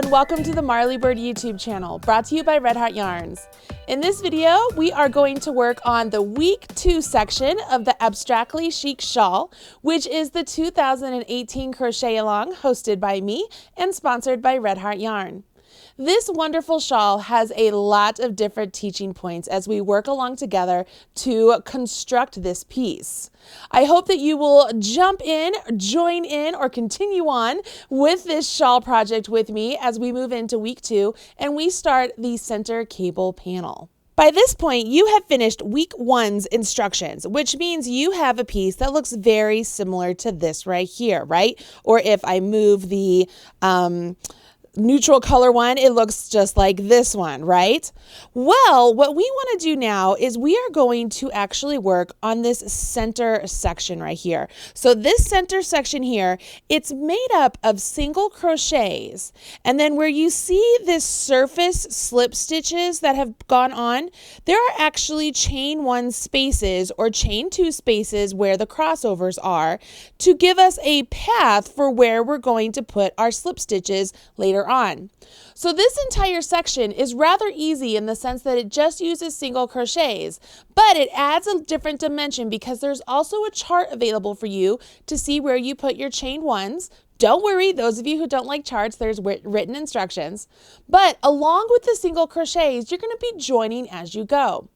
and welcome to the Marley Bird YouTube channel, brought to you by Red Heart Yarns. In this video, we are going to work on the week 2 section of the Abstractly Chic Shawl, which is the 2018 crochet-along hosted by me and sponsored by Red Heart Yarn. This wonderful shawl has a lot of different teaching points as we work along together to construct this piece. I hope that you will jump in, join in, or continue on with this shawl project with me as we move into week 2 and we start the center cable panel. By this point, you have finished week 1's instructions, which means you have a piece that looks very similar to this right here, right? Or if I move the neutral color one, it looks just like this one, right? Well, what we want to do now is we are going to actually work on this center section right here. So this center section here, it's made up of single crochets. And then where you see this surface slip stitches that have gone on, there are actually chain 1 spaces or chain 2 spaces where the crossovers are to give us a path for where we're going to put our slip stitches later on. So this entire section is rather easy in the sense that it just uses single crochets, but it adds a different dimension because there's also a chart available for you to see where you put your chain 1s. Don't worry, those of you who don't like charts, there's written instructions. But along with the single crochets, you're going to be joining as you go.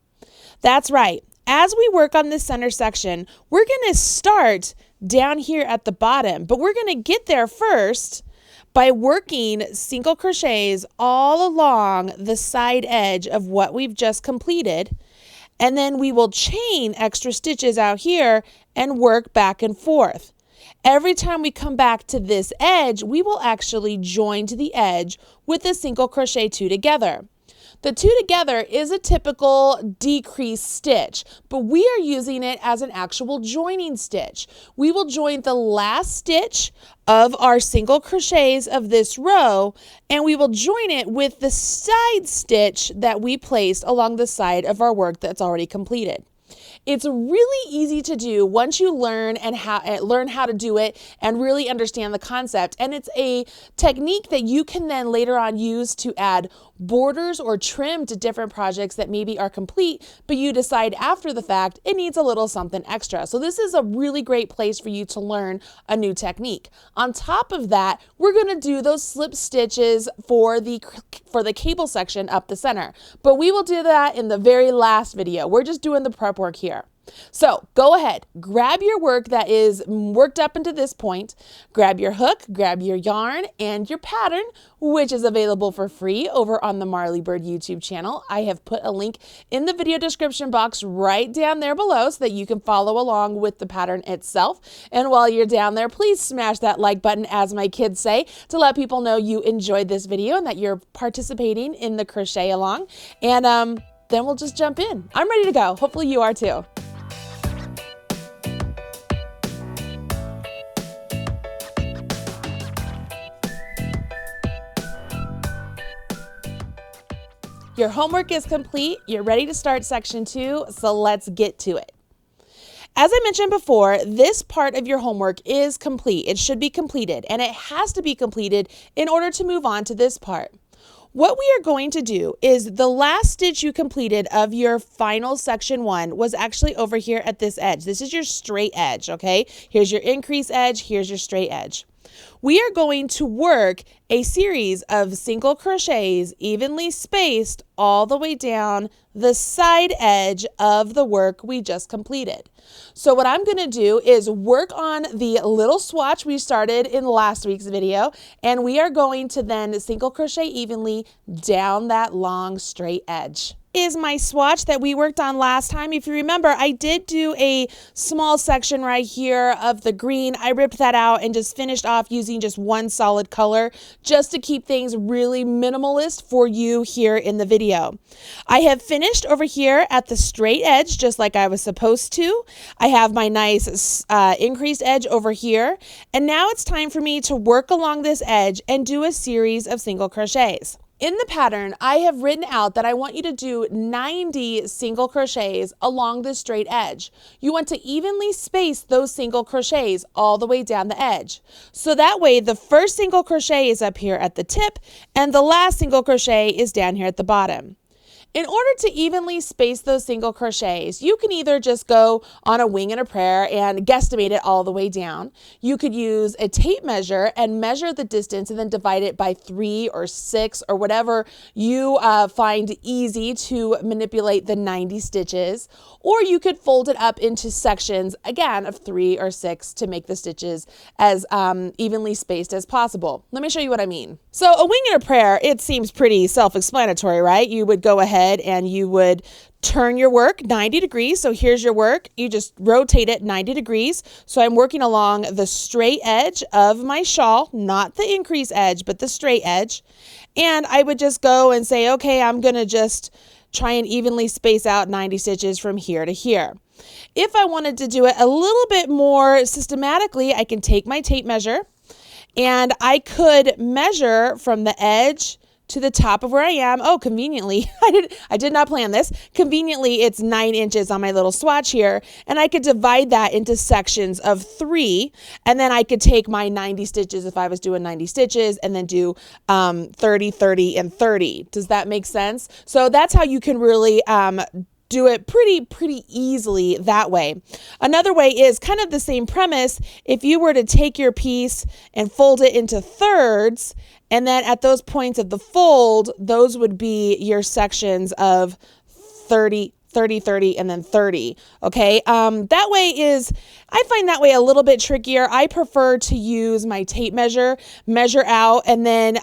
That's right. As we work on this center section, we're going to start down here at the bottom, but we're going to get there first by working single crochets all along the side edge of what we've just completed. And then we will chain extra stitches out here and work back and forth. Every time we come back to this edge, we will actually join to the edge with a single crochet 2 together. The 2 together is a typical decrease stitch, but we are using it as an actual joining stitch. We will join the last stitch of our single crochets of this row, and we will join it with the side stitch that we placed along the side of our work that's already completed. It's really easy to do once you learn how to do it and really understand the concept. And it's a technique that you can then later on use to add borders or trim to different projects that maybe are complete, but you decide after the fact it needs a little something extra. So this is a really great place for you to learn a new technique. On top of that, we're going to do those slip stitches for the cable section up the center, but we will do that in the very last video. We're just doing the prep work here. So go ahead, grab your work that is worked up into this point, grab your hook, grab your yarn and your pattern, which is available for free over on the Marley Bird YouTube channel. I have put a link in the video description box right down there below so that you can follow along with the pattern itself. And while you're down there, please smash that like button, as my kids say, to let people know you enjoyed this video and that you're participating in the crochet along. And then we'll just jump in. I'm ready to go. Hopefully you are too. Your homework is complete. You're ready to start section 2, so let's get to it. As I mentioned before, this part of your homework is complete. It should be completed, and it has to be completed in order to move on to this part. What we are going to do is the last stitch you completed of your final section 1 was actually over here at this edge. This is your straight edge, okay? Here's your increase edge, here's your straight edge. We are going to work a series of single crochets evenly spaced all the way down the side edge of the work we just completed. So what I'm going to do is work on the little swatch we started in last week's video, and we are going to then single crochet evenly down that long straight edge. Is my swatch that we worked on last time. If you remember, I did do a small section right here of the green. I ripped that out and just finished off using just one solid color just to keep things really minimalist for you here in the video. I have finished over here at the straight edge just like I was supposed to. I have my nice increased edge over here, and now it's time for me to work along this edge and do a series of single crochets. In the pattern, I have written out that I want you to do 90 single crochets along the straight edge. You want to evenly space those single crochets all the way down the edge. So that way the first single crochet is up here at the tip and the last single crochet is down here at the bottom. In order to evenly space those single crochets, you can either just go on a wing and a prayer and guesstimate it all the way down. You could use a tape measure and measure the distance and then divide it by 3 or 6 or whatever you find easy to manipulate the 90 stitches. Or you could fold it up into sections, again, of 3 or 6 to make the stitches as evenly spaced as possible. Let me show you what I mean. So a wing and a prayer, it seems pretty self-explanatory, right? You would go ahead and you would turn your work 90 degrees. So here's your work. You just rotate it 90 degrees. So I'm working along the straight edge of my shawl, not the increase edge, but the straight edge. And I would just go and say, okay, I'm going to just try and evenly space out 90 stitches from here to here. If I wanted to do it a little bit more systematically, I can take my tape measure and I could measure from the edge to the top of where I am. Oh, conveniently, I did not plan this. Conveniently, it's 9 inches on my little swatch here, and I could divide that into sections of 3, and then I could take my 90 stitches if I was doing 90 stitches, and then do 30, 30, and 30. Does that make sense? So that's how you can really do it pretty easily that way. Another way is kind of the same premise. If you were to take your piece and fold it into thirds, and then at those points of the fold, those would be your sections of 30, 30, 30, and then 30. Okay. That way I find that way a little bit trickier. I prefer to use my tape measure out, and then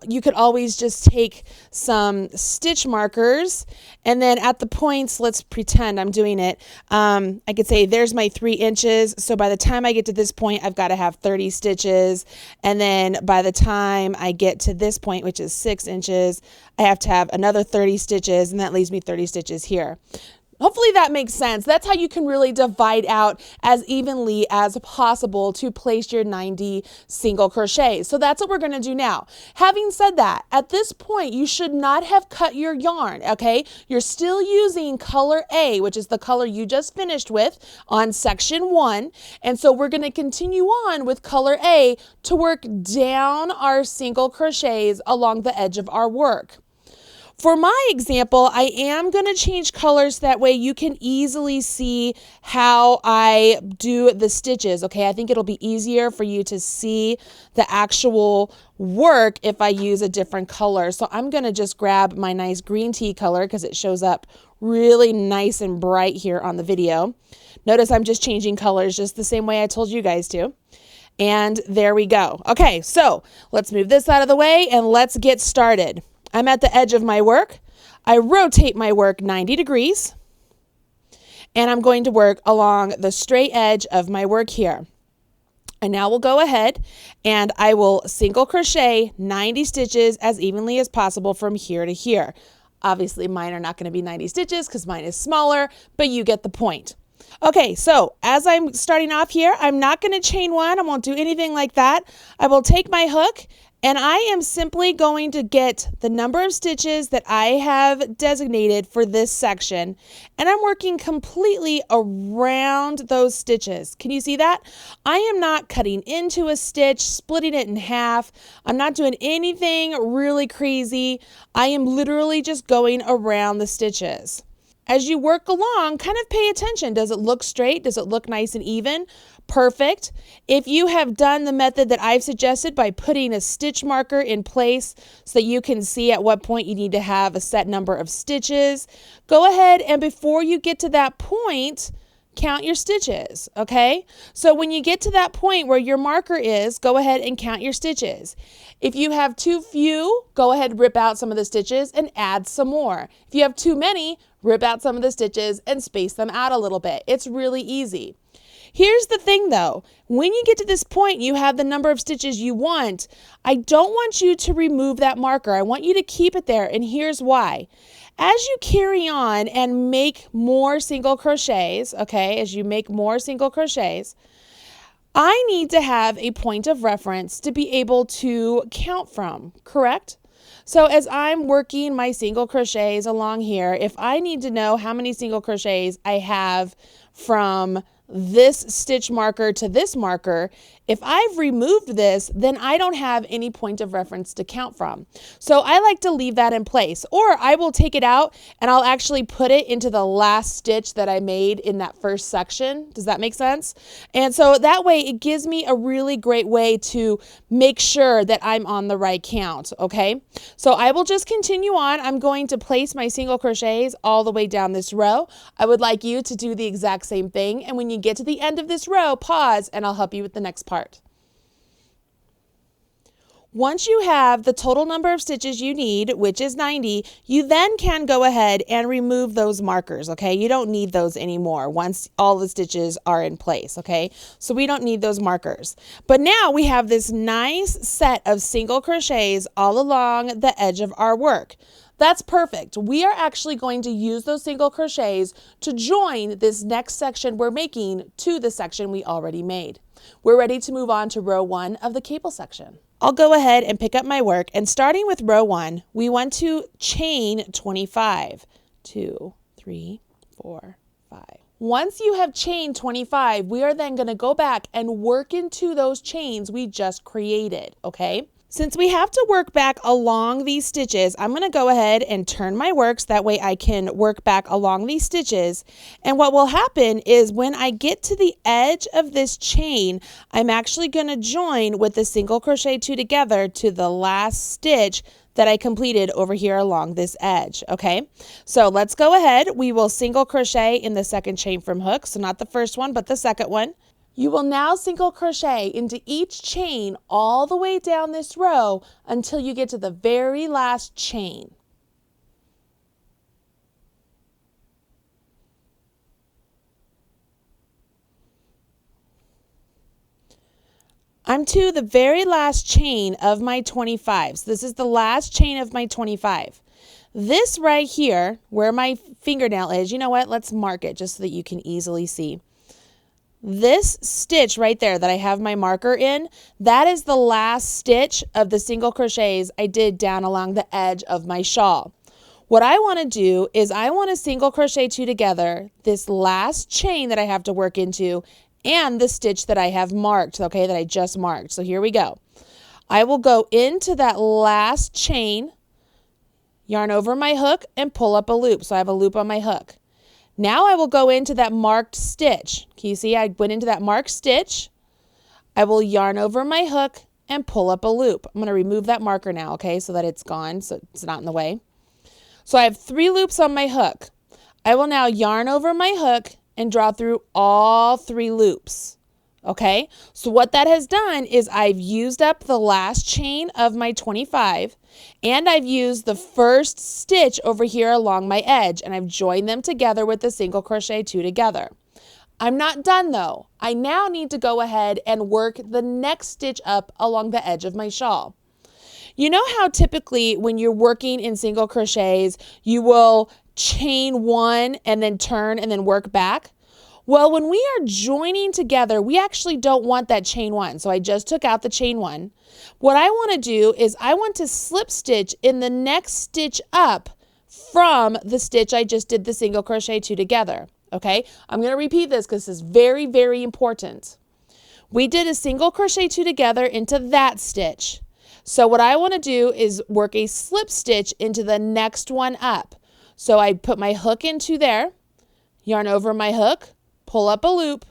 you could always just take some stitch markers, and then at the points, let's pretend I'm doing it. I could say there's my 3 inches. So by the time I get to this point, I've got to have 30 stitches. And then by the time I get to this point, which is 6 inches, I have to have another 30 stitches, and that leaves me 30 stitches here. Hopefully that makes sense. That's how you can really divide out as evenly as possible to place your 90 single crochets. So that's what we're going to do now. Having said that, at this point, you should not have cut your yarn, okay? You're still using color A, which is the color you just finished with on section 1. And so we're going to continue on with color A to work down our single crochets along the edge of our work. For my example, I am going to change colors that way you can easily see how I do the stitches, okay? I think it'll be easier for you to see the actual work if I use a different color. So I'm going to just grab my nice green tea color because it shows up really nice and bright here on the video. Notice I'm just changing colors just the same way I told you guys to. And there we go. Okay, so let's move this out of the way and let's get started. I'm at the edge of my work. I rotate my work 90 degrees, and I'm going to work along the straight edge of my work here. And now we'll go ahead and I will single crochet 90 stitches as evenly as possible from here to here. Obviously, mine are not going to be 90 stitches because mine is smaller, but you get the point. Okay, so as I'm starting off here, I'm not going to chain one. I won't do anything like that. I will take my hook, and I am simply going to get the number of stitches that I have designated for this section, and I'm working completely around those stitches. Can you see that? I am not cutting into a stitch, splitting it in half. I'm not doing anything really crazy. I am literally just going around the stitches. As you work along, kind of pay attention. Does it look straight? Does it look nice and even? Perfect. If you have done the method that I've suggested by putting a stitch marker in place so that you can see at what point you need to have a set number of stitches, go ahead and before you get to that point, count your stitches, okay? So when you get to that point where your marker is, go ahead and count your stitches. If you have too few, go ahead and rip out some of the stitches and add some more. If you have too many, rip out some of the stitches and space them out a little bit. It's really easy. Here's the thing though, when you get to this point, you have the number of stitches you want. I don't want you to remove that marker. I want you to keep it there, and here's why. As you carry on and make more single crochets, okay, as you make more single crochets, I need to have a point of reference to be able to count from, correct? So as I'm working my single crochets along here, if I need to know how many single crochets I have from this stitch marker to this marker, if I've removed this, then I don't have any point of reference to count from. So I like to leave that in place, or I will take it out and I'll actually put it into the last stitch that I made in that first section. Does that make sense? And so that way it gives me a really great way to make sure that I'm on the right count, okay? So I will just continue on. I'm going to place my single crochets all the way down this row. I would like you to do the exact same thing, and when you get to the end of this row, pause and I'll help you with the next part. Once you have the total number of stitches you need, which is 90, you then can go ahead and remove those markers, okay? You don't need those anymore once all the stitches are in place, okay? So we don't need those markers. But now we have this nice set of single crochets all along the edge of our work. That's perfect. We are actually going to use those single crochets to join this next section we're making to the section we already made. We're ready to move on to row 1 of the cable section. I'll go ahead and pick up my work, and starting with row 1, we want to chain 25. 2, 3, 4, 5. Once you have chained 25, we are then going to go back and work into those chains we just created, okay? Since we have to work back along these stitches, I'm going to go ahead and turn my work so that way I can work back along these stitches. And what will happen is when I get to the edge of this chain, I'm actually going to join with the single crochet 2 together to the last stitch that I completed over here along this edge, okay? So let's go ahead. We will single crochet in the second chain from hook, so not the first one, but the second one. You will now single crochet into each chain all the way down this row until you get to the very last chain. I'm to the very last chain of my 25. So this is the last chain of my 25. This right here, where my fingernail is, you know what? Let's mark it just so that you can easily see. This stitch right there that I have my marker in, that is the last stitch of the single crochets I did down along the edge of my shawl. What I want to do is I want to single crochet 2 together this last chain that I have to work into and the stitch that I have marked, okay, that I just marked. So here we go. I will go into that last chain, yarn over my hook, and pull up a loop. So I have a loop on my hook. Now I will go into that marked stitch. Can you see I went into that marked stitch? I will yarn over my hook and pull up a loop. I'm going to remove that marker now, okay, so that it's gone, so it's not in the way. So I have 3 loops on my hook. I will now yarn over my hook and draw through all 3 loops. Okay, so what that has done is I've used up the last chain of my 25 and I've used the first stitch over here along my edge and I've joined them together with the single crochet 2 together. I'm not done though. I now need to go ahead and work the next stitch up along the edge of my shawl. You know how typically when you're working in single crochets, you will chain 1 and then turn and then work back? Well, when we are joining together, we actually don't want that chain 1. So I just took out the chain 1. What I want to do is I want to slip stitch in the next stitch up from the stitch I just did the single crochet 2 together. Okay, I'm going to repeat this because this is very, very important. We did a single crochet 2 together into that stitch. So what I want to do is work a slip stitch into the next one up. So I put my hook into there, yarn over my hook, pull up a loop,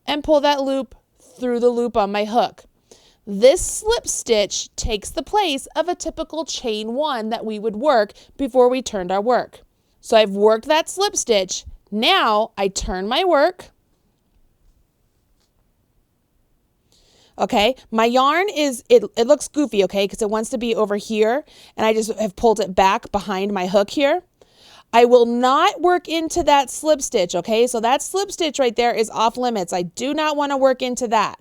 and pull that loop through the loop on my hook. This slip stitch takes the place of a typical chain 1 that we would work before we turned our work. So I've worked that slip stitch. Now I turn my work. Okay, my yarn it looks goofy, okay, because it wants to be over here, and I just have pulled it back behind my hook here. I will not work into that slip stitch, okay? So that slip stitch right there is off limits. I do not want to work into that.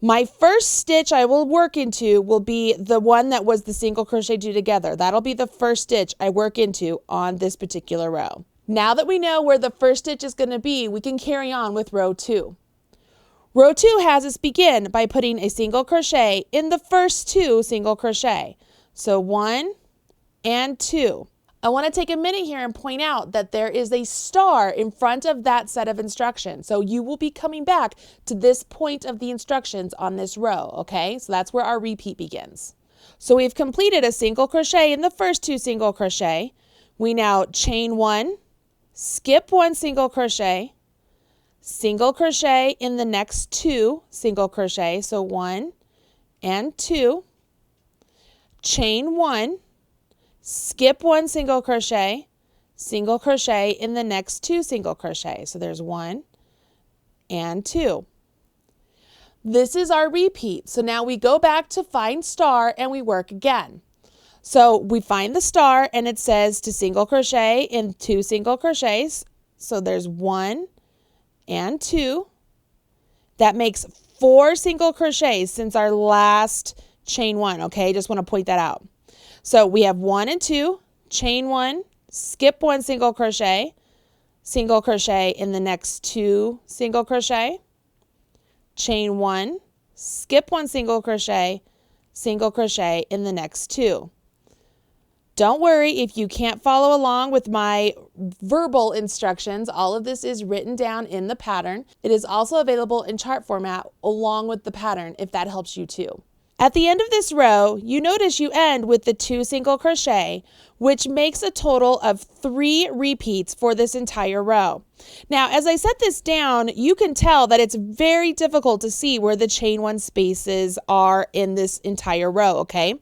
My first stitch I will work into will be the one that was the single crochet 2 together. That'll be the first stitch I work into on this particular row. Now that we know where the first stitch is going to be, we can carry on with row 2. Row 2 has us begin by putting a single crochet in the first 2 single crochet. So 1 and 2. I want to take a minute here and point out that there is a star in front of that set of instructions. So you will be coming back to this point of the instructions on this row, okay? So that's where our repeat begins. So we've completed a single crochet in the first 2 single crochet. We now chain 1, skip 1 single crochet in the next 2 single crochet. So 1 and 2, chain 1, skip 1 single crochet in the next 2 single crochet. So there's 1 and 2. This is our repeat. So now we go back to find star and we work again. So we find the star and it says to single crochet in 2 single crochets. So there's 1 and 2. That makes 4 single crochets since our last chain 1, okay? Just want to point that out. So we have 1 and 2, chain 1, skip 1 single crochet in the next 2 single crochet, chain 1, skip 1 single crochet in the next 2. Don't worry if you can't follow along with my verbal instructions. All of this is written down in the pattern. It is also available in chart format along with the pattern if that helps you too. At the end of this row, you notice you end with the 2 single crochet, which makes a total of 3 repeats for this entire row. Now, as I set this down, you can tell that it's very difficult to see where the chain 1 spaces are in this entire row, okay?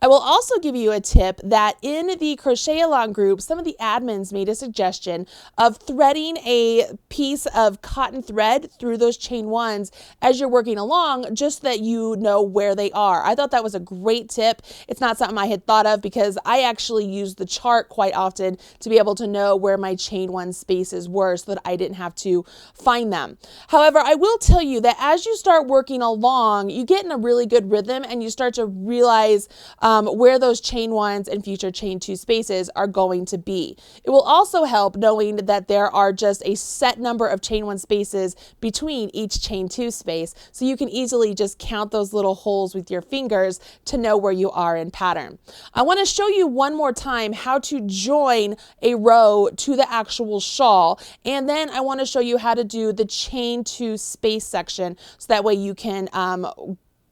I will also give you a tip that in the crochet along group, some of the admins made a suggestion of threading a piece of cotton thread through those chain 1s as you're working along, just so that you know where they are. I thought that was a great tip. It's not something I had thought of because I actually use the chart quite often to be able to know where my chain 1 spaces were so that I didn't have to find them. However, I will tell you that as you start working along, you get in a really good rhythm and you start to realize where those chain 1s and future chain 2 spaces are going to be. It will also help knowing that there are just a set number of chain 1 spaces between each chain 2 space, so you can easily just count those little holes with your fingers to know where you are in pattern. I want to show you one more time how to join a row to the actual shawl, and then I want to show you how to do the chain 2 space section so that way you can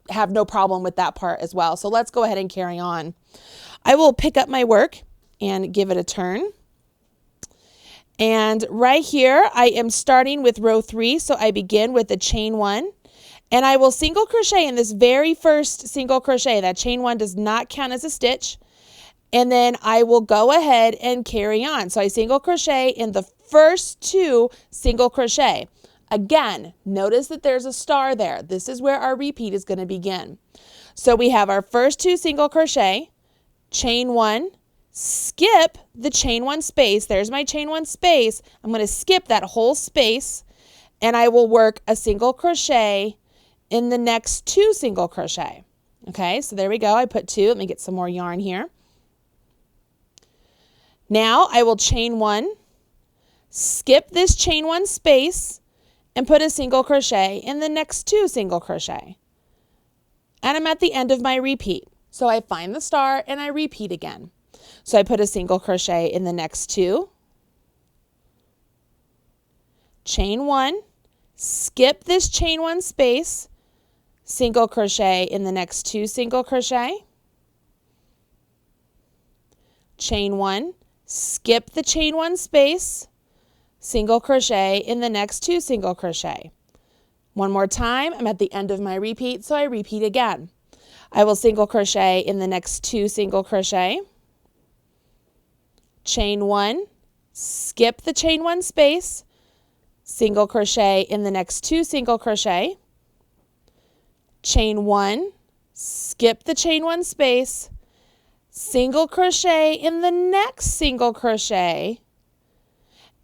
have no problem with that part as well. So let's go ahead and carry on. I will pick up my work and give it a turn. And right here, I am starting with row 3. So I begin with a chain 1 and I will single crochet in this very first single crochet. That chain 1 does not count as a stitch. And then I will go ahead and carry on. So I single crochet in the first 2 single crochet. Again, notice that there's a star there. This is where our repeat is going to begin. So we have our first 2 single crochet, chain 1, skip the chain 1 space. There's my chain 1 space. I'm going to skip that whole space and I will work a single crochet in the next 2 single crochet. Okay, so there we go. I put 2. Let me get some more yarn here. Now I will chain 1, skip this chain 1 space, and put a single crochet in the next 2 single crochet. And I'm at the end of my repeat. So I find the star and I repeat again. So I put a single crochet in the next 2, chain 1, skip this chain 1 space, single crochet in the next 2 single crochet, chain 1, skip the chain 1 space, single crochet in the next 2 single crochet. One more time, I'm at the end of my repeat, so I repeat again. I will single crochet in the next 2 single crochet, chain 1, skip the chain 1 space, single crochet in the next 2 single crochet, chain 1, skip the chain 1 space, single crochet in the next single crochet,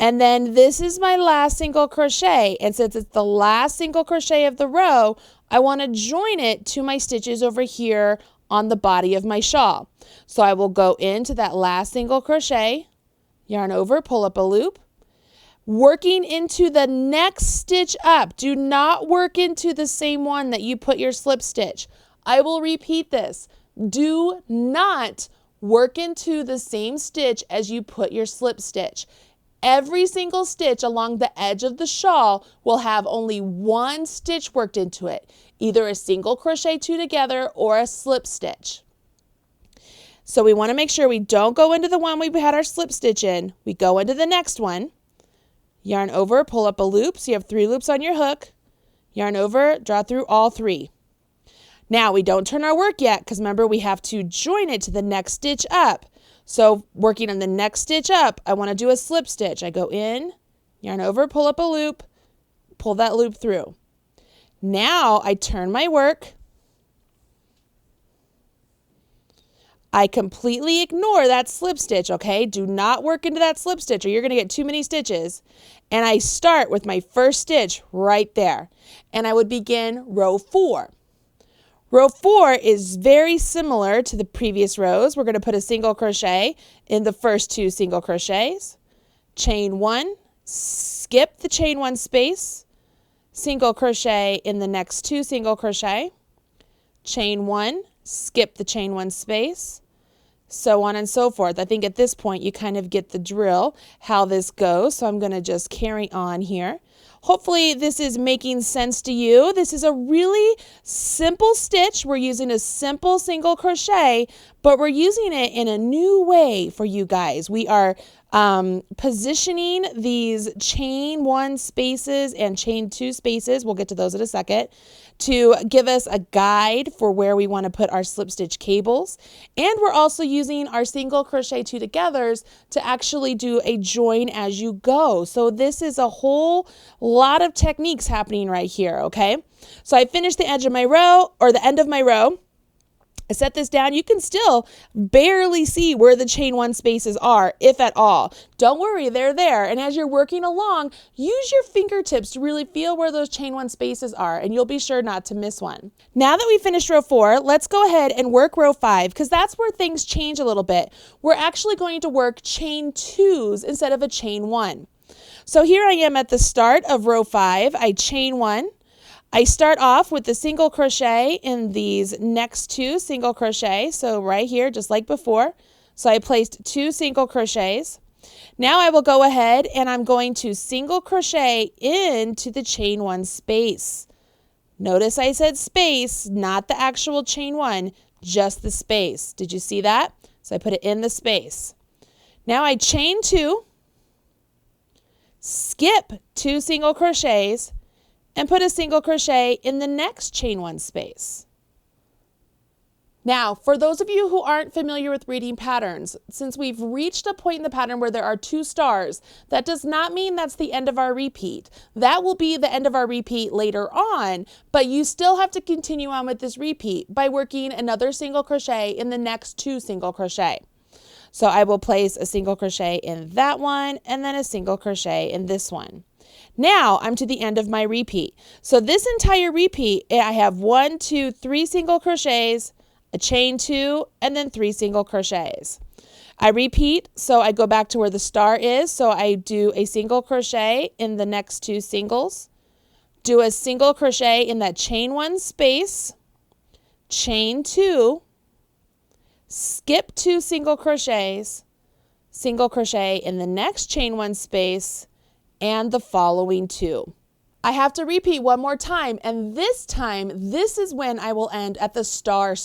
and then this is my last single crochet, and since it's the last single crochet of the row, I want to join it to my stitches over here on the body of my shawl. So I will go into that last single crochet, yarn over, pull up a loop, working into the next stitch up. Do not work into the same one that you put your slip stitch. I will repeat this. Do not work into the same stitch as you put your slip stitch. Every single stitch along the edge of the shawl will have only one stitch worked into it, either a single crochet two together or a slip stitch. So we want to make sure we don't go into the one we had our slip stitch in. We go into the next one, yarn over, pull up a loop, so you have 3 loops on your hook, yarn over, draw through all 3. Now we don't turn our work yet because remember we have to join it to the next stitch up. So working on the next stitch up, I want to do a slip stitch. I go in, yarn over, pull up a loop, pull that loop through. Now I turn my work. I completely ignore that slip stitch, okay? Do not work into that slip stitch or you're going to get too many stitches. And I start with my first stitch right there. And I would begin row 4. Row 4 is very similar to the previous rows. We're going to put a single crochet in the first 2 single crochets, chain 1, skip the chain 1 space, single crochet in the next 2 single crochet, chain 1, skip the chain 1 space, so on and so forth. I think at this point you kind of get the drill how this goes, so I'm going to just carry on here. Hopefully this is making sense to you. This is a really simple stitch. We're using a simple single crochet, but we're using it in a new way for you guys. We are positioning these chain 1 spaces and chain 2 spaces, we'll get to those in a second, to give us a guide for where we want to put our slip stitch cables. And we're also using our single crochet 2 togethers to actually do a join as you go. So this is a whole lot of techniques happening right here, okay? So I finished the edge of my row, or the end of my row. I set this down. You can still barely see where the chain 1 spaces are, if at all. Don't worry, they're there. And as you're working along, use your fingertips to really feel where those chain 1 spaces are, and you'll be sure not to miss one. Now that we finished row 4, let's go ahead and work row 5, because that's where things change a little bit. We're actually going to work chain 2s instead of a chain 1. So here I am at the start of row 5. I chain 1. I start off with the single crochet in these next 2 single crochet. So right here, just like before. So I placed 2 single crochets. Now I will go ahead and I'm going to single crochet into the chain 1 space. Notice I said space, not the actual chain 1, just the space. Did you see that? So I put it in the space. Now I chain 2, skip 2 single crochets, and put a single crochet in the next chain 1 space. Now, for those of you who aren't familiar with reading patterns, since we've reached a point in the pattern where there are 2 stars, that does not mean that's the end of our repeat. That will be the end of our repeat later on, but you still have to continue on with this repeat by working another single crochet in the next 2 single crochet. So I will place a single crochet in that one and then a single crochet in this one. Now I'm to the end of my repeat. So this entire repeat, I have 1, 2, 3 single crochets, a chain 2, and then 3 single crochets. I repeat, so I go back to where the star is. So I do a single crochet in the next 2 singles, do a single crochet in that chain 1 space, chain 2, skip 2 single crochets, single crochet in the next chain 1 space, and the following 2. I have to repeat one more time, and this time, this is when I will end at the star,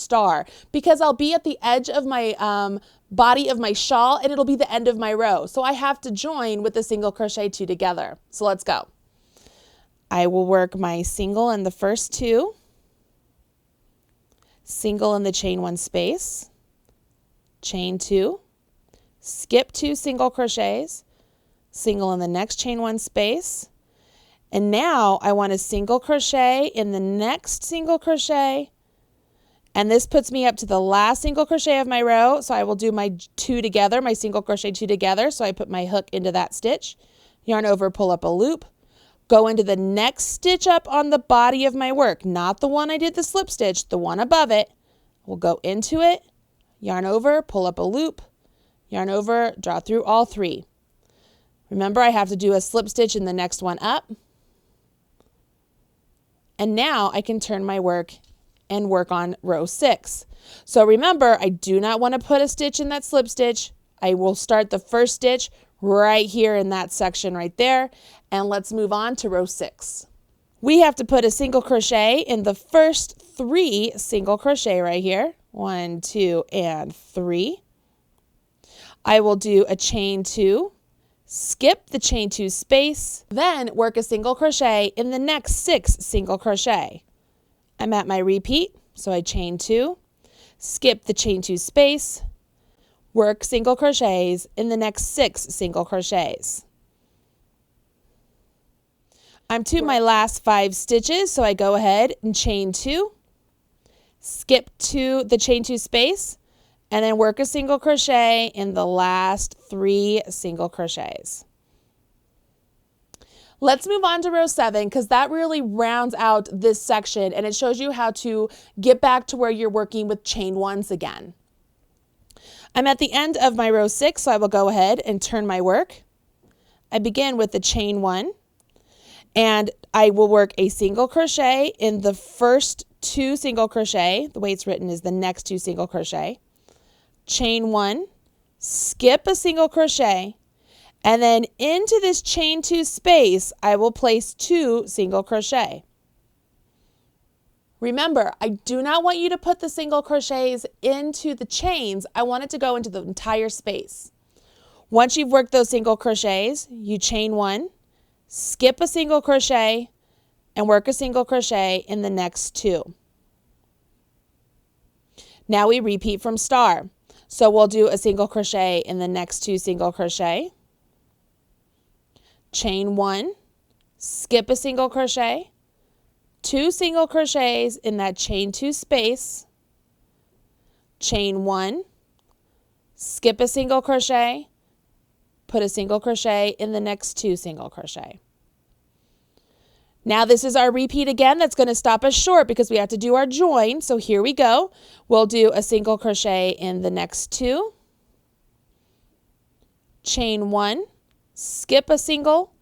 because I'll be at the edge of my body of my shawl, and it'll be the end of my row. So I have to join with the single crochet 2 together. So let's go. I will work my single in the first 2, single in the chain 1 space, chain 2, skip 2 single crochets, single in the next chain 1 space, and now I want a single crochet in the next single crochet, and this puts me up to the last single crochet of my row. So I will do my 2 together, my single crochet 2 together. So I put my hook into that stitch, yarn over, pull up a loop, go into the next stitch up on the body of my work, not the one I did the slip stitch, the one above it. We'll go into it, yarn over, pull up a loop, yarn over, draw through all 3. Remember, I have to do a slip stitch in the next one up. And now I can turn my work and work on row 6. So remember, I do not want to put a stitch in that slip stitch. I will start the first stitch right here in that section right there, and let's move on to row 6. We have to put a single crochet in the first 3 single crochet right here. 1, 2, and 3. I will do a chain 2, skip the chain 2 space, then work a single crochet in the next 6 single crochet. I'm at my repeat, so I chain 2, skip the chain 2 space, work single crochets in the next 6 single crochets. I'm to my last 5 stitches, so I go ahead and chain 2, skip to the chain 2 space, and then work a single crochet in the last 3 single crochets. Let's move on to row 7 because that really rounds out this section and it shows you how to get back to where you're working with chain 1s again. I'm at the end of my row 6, so I will go ahead and turn my work. I begin with the chain 1, and I will work a single crochet in the first 2 single crochet. The way it's written is the next 2 single crochet. Chain 1, skip a single crochet, and then into this chain 2 space, I will place 2 single crochet. Remember, I do not want you to put the single crochets into the chains. I want it to go into the entire space. Once you've worked those single crochets, you chain 1, skip a single crochet, and work a single crochet in the next 2. Now we repeat from star. So we'll do a single crochet in the next 2 single crochet, chain 1, skip a single crochet, 2 single crochets in that chain 2 space, chain 1, skip a single crochet, put a single crochet in the next 2 single crochet. Now this is our repeat again. That's going to stop us short because we have to do our join. So here we go. We'll do a single crochet in the next 2, chain 1, skip a single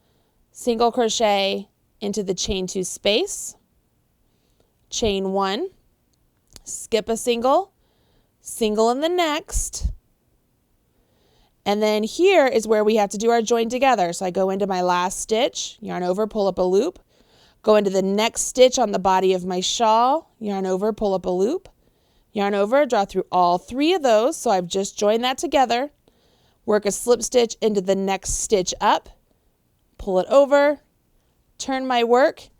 crochet into the chain 2 space, chain 1, skip a single in the next, and then here is where we have to do our join together. So I go into my last stitch, yarn over, pull up a loop, go into the next stitch on the body of my shawl, yarn over, pull up a loop, yarn over, draw through all 3 of those. So I've just joined that together, work a slip stitch into the next stitch up, pull it over, turn my work,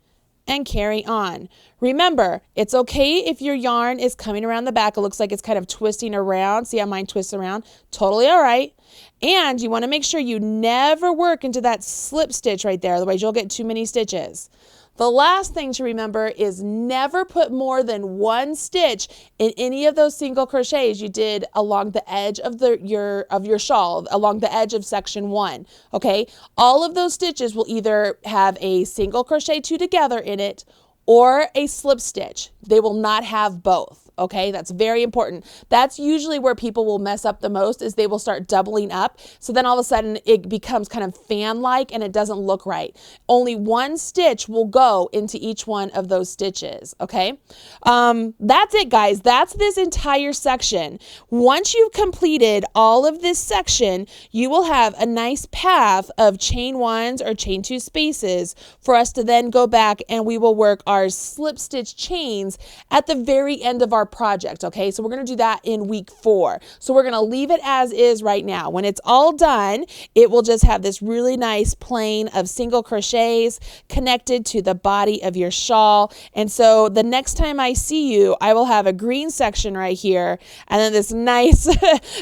and carry on. Remember, it's okay if your yarn is coming around the back. It looks like it's kind of twisting around. See how mine twists around? Totally all right. And you want to make sure you never work into that slip stitch right there. Otherwise, you'll get too many stitches. The last thing to remember is never put more than 1 stitch in any of those single crochets you did along the edge of your shawl, along the edge of section 1. Okay, all of those stitches will either have a single crochet 2 together in it or a slip stitch. They will not have both. Okay, that's very important. That's usually where people will mess up the most, is they will start doubling up. So then all of a sudden it becomes kind of fan-like and it doesn't look right. Only 1 stitch will go into each one of those stitches. Okay, that's it, guys. That's this entire section. Once you've completed all of this section, you will have a nice path of chain 1s or chain 2 spaces for us to then go back and we will work our slip stitch chains at the very end of our project. Okay, so we're going to do that in week 4. So we're going to leave it as is right now. When it's all done, it will just have this really nice plain of single crochets connected to the body of your shawl. And so the next time I see you, I will have a green section right here and then this nice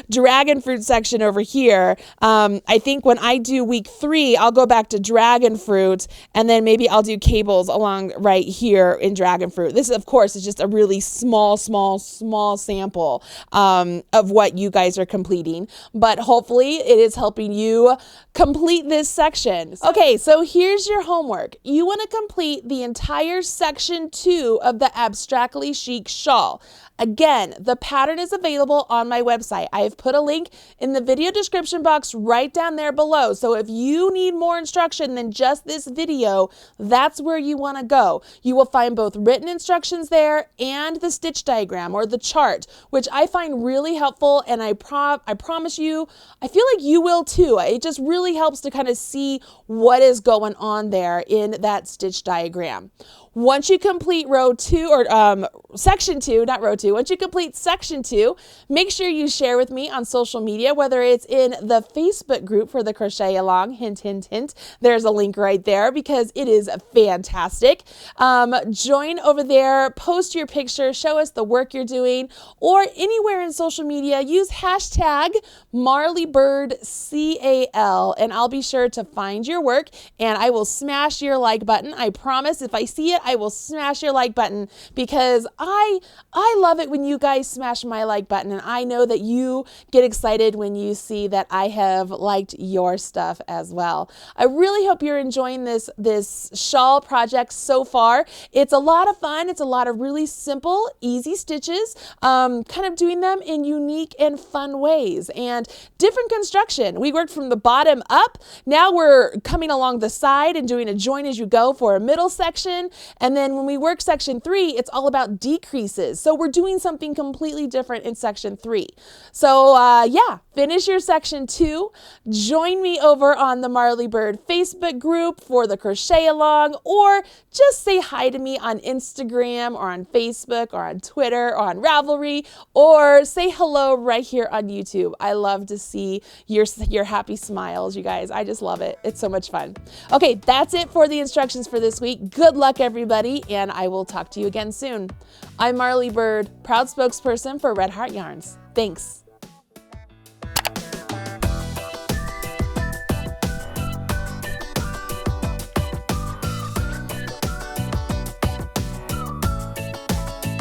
dragon fruit section over here. I think when I do week 3, I'll go back to dragon fruit and then maybe I'll do cables along right here in dragon fruit. This, of course, is just a really small small sample of what you guys are completing, but hopefully it is helping you complete this section. Okay, so here's your homework. You want to complete the entire section 2 of the Abstractly Chic Shawl. Again, the pattern is available on my website. I have put a link in the video description box right down there below. So if you need more instruction than just this video, that's where you want to go. You will find both written instructions there and the stitch diagram or the chart, which I find really helpful, and I promise you, I feel like you will too. It just really helps to kind of see what is going on there in that stitch diagram. Once you complete row 2 or section 2, not row 2, once you complete section 2, make sure you share with me on social media, whether it's in the Facebook group for the crochet along, hint, hint, hint. There's a link right there because it is fantastic. Join over there, post your picture, show us the work you're doing, or anywhere in social media, use hashtag MarleyBirdCAL, and I'll be sure to find your work and I will smash your like button. I promise if I see it, I will smash your like button because I love it when you guys smash my like button, and I know that you get excited when you see that I have liked your stuff as well. I really hope you're enjoying this shawl project so far. It's a lot of fun. It's a lot of really simple, easy stitches, kind of doing them in unique and fun ways and different construction. We worked from the bottom up. Now we're coming along the side and doing a join as you go for a middle section. And then when we work section 3, it's all about decreases. So we're doing something completely different in section 3. So yeah, finish your section 2. Join me over on the Marley Bird Facebook group for the crochet along, or just say hi to me on Instagram or on Facebook or on Twitter or on Ravelry, or say hello right here on YouTube. I love to see your happy smiles, you guys. I just love it. It's so much fun. Okay, that's it for the instructions for this week. Good luck, everybody, and I will talk to you again soon. I'm Marley Bird, proud spokesperson for Red Heart Yarns. Thanks.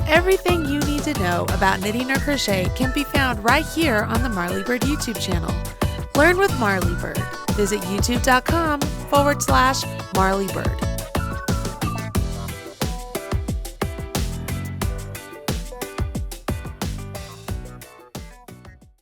Everything you need to know about knitting or crochet can be found right here on the Marley Bird YouTube channel. Learn with Marley Bird. Visit youtube.com/Marley Bird.